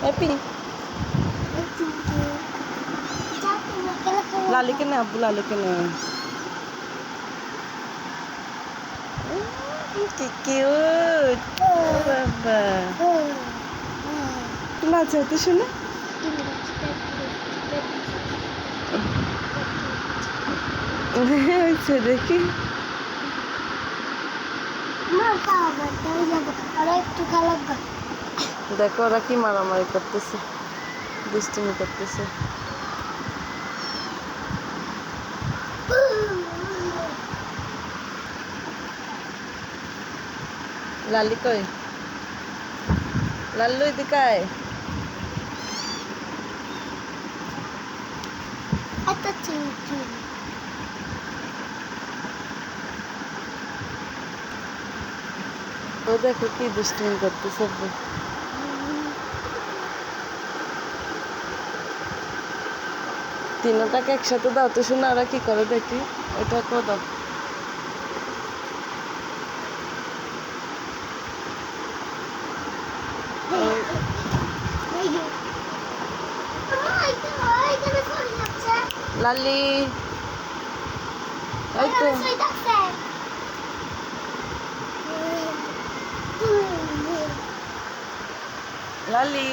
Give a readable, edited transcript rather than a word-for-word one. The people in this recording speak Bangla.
হ্যাপি লালি কেনে আব্বু লালি কেনে কি কিউট বাবা নাচা তো শোনা হয়েছে দেখি দেখো ওরা কি মারামারি করতেছে দুষ্টুমি করতেছে লালি কই লাল্লু এদিকে আয় ও দেখো কি দুষ্টুমি করতেছে তিনটাকে একসাথে দাও তো শোনা ওরা কি করে দেখি এটা কো দাও লালি এই তো লালি